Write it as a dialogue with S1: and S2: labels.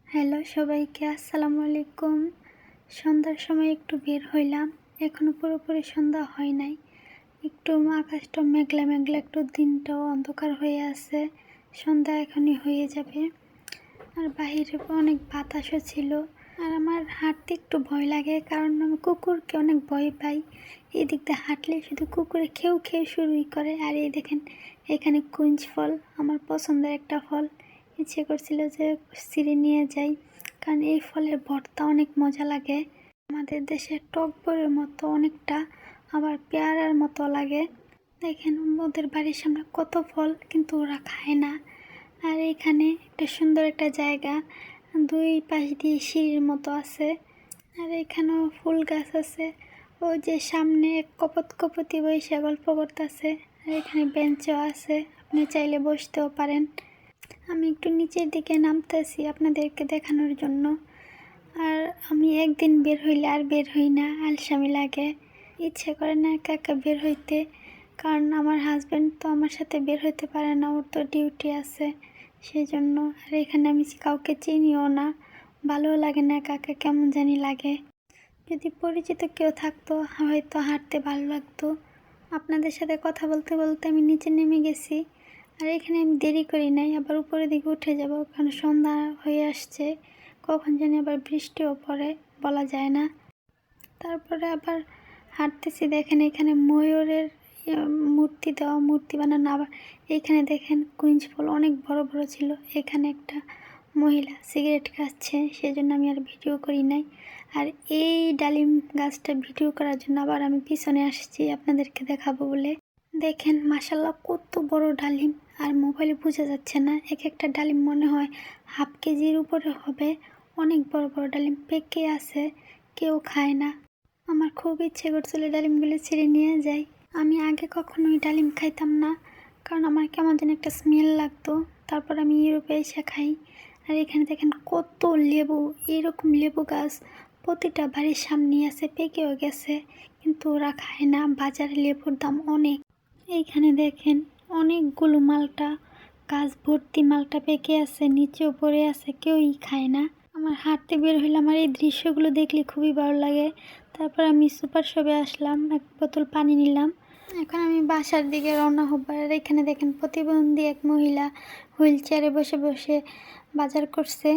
S1: Hello সবাইকে, আসসালামু আলাইকুম। সন্ধ্যার সময় একটু বের হইলাম। এখনো পুরোপুরি সন্ধ্যা হয় নাই। একটু আকাশটা মেঘলা মেঘলা, একটু দিনটাও অন্ধকার হয়ে আছে। সন্ধ্যা এখনই হয়ে যাবে। আর বাহিরে অনেক বাতাসও ছিল। আর আমার হাঁটতে একটু ভয় লাগে, কারণ আমি কুকুরকে অনেক ভয় পাই। এই দিক দিয়ে হাঁটলে শুধু কুকুরে খেউ খেউ শুরুই করে। আর এই দেখেন, এখানে কুঞ্জ ফল, আমার পছন্দের একটা ফল। ইচ্ছে করছিল যে ছিঁড়ে নিয়ে যাই, কারণ এই ফলের ভর্তা অনেক মজা লাগে। আমাদের দেশে টক বড়ির মতো অনেকটা, আবার পেয়ারার মতো লাগে। দেখেন ওদের বাড়ির সামনে কত ফল, কিন্তু ওরা খায় না। আর এখানে একটা সুন্দর একটা জায়গা, দুই পাশ দিয়ে সিঁড়ির মতো আছে। আর এখানেও ফুল গাছ আছে। ওই যে সামনে এক কপতি বৈশা গল্প করতেছে। আর এখানে বেঞ্চও আছে, আপনি চাইলে বসতেও পারেন। আমি একটু নিচের দিকে নামতেছি আপনাদেরকে দেখানোর জন্য। আর আমি একদিন বের হইলে আর বের হই না, আলসামি লাগে, ইচ্ছে করে না একা একা বের হইতে। কারণ আমার হাজব্যান্ড তো আমার সাথে বের হইতে পারে না, ওর তো ডিউটি আছে, সেই জন্য। আর এখানে আমি কাউকে চিনিও না, ভালোও লাগে না, একা একা কেমন জানি লাগে। যদি পরিচিত কেউ থাকতো হয়তো হাঁটতে ভালো লাগতো। আপনাদের সাথে কথা বলতে বলতে আমি নিচে নেমে গেছি। আর এখানে আমি দেরি করি নাই, আবার উপরের দিকে উঠে যাব, কারণ সন্ধ্যা হয়ে আসছে। কখন জানি আবার বৃষ্টিও পড়ে, বলা যায় না। তারপরে আবার হাঁটতেছি, দেখেন এখানে ময়ূরের মূর্তি দেওয়া, মূর্তি বানানো। আবার এইখানে দেখেন কুইঞ্জ ফুল অনেক বড় বড় ছিল। এখানে একটা মহিলা সিগারেট খাচ্ছে, সেজন্য আমি আর ভিডিও করি নাই। আর এই ডালিম গাছটা ভিডিও করার জন্য আবার আমি পিছনে আসছি আপনাদেরকে দেখাবো বলে। দেখেন মাশাল্লাহ কত বড় ডালিম, আর মোবাইলে বোঝা যাচ্ছে না। এক একটা ডালিম মনে হয় হাফ কেজির উপরে হবে। অনেক বড় বড় ডালিম পেকে আছে, কেউ খায় না। আমার খুব ইচ্ছে করছিল ডালিমগুলো ছিঁড়ে নিয়ে যাই। আমি আগে কখনোই ডালিম খাইতাম না, কারণ আমার কেমন যেন একটা স্মেল লাগতো। তারপর আমি ইউরোপে এসে খাই। আর এখানে দেখেন কত লেবু, এরকম লেবু গাছ প্রতিটা বাড়ির সামনে আছে, পেকেও গেছে, কিন্তু ওরা খায় না। বাজারে লেবুর দাম অনেক। এইখানে দেখেন অনেকগুলো মালটা, গাছ ভর্তি মালটা পেকে আছে, নিচেও পড়ে আছে, কেউই খায় না। আমার হাঁটতে বের হইলে আমার এই দৃশ্যগুলো দেখলে খুবই ভালো লাগে। তারপর আমি সুপার শপে আসলাম, এক বোতল পানি নিলাম। এখন আমি বাসার দিকে রওনা হব। আর এখানে দেখেন প্রতিবন্ধী এক মহিলা হুইল চেয়ারে বসে বসে বাজার করছে।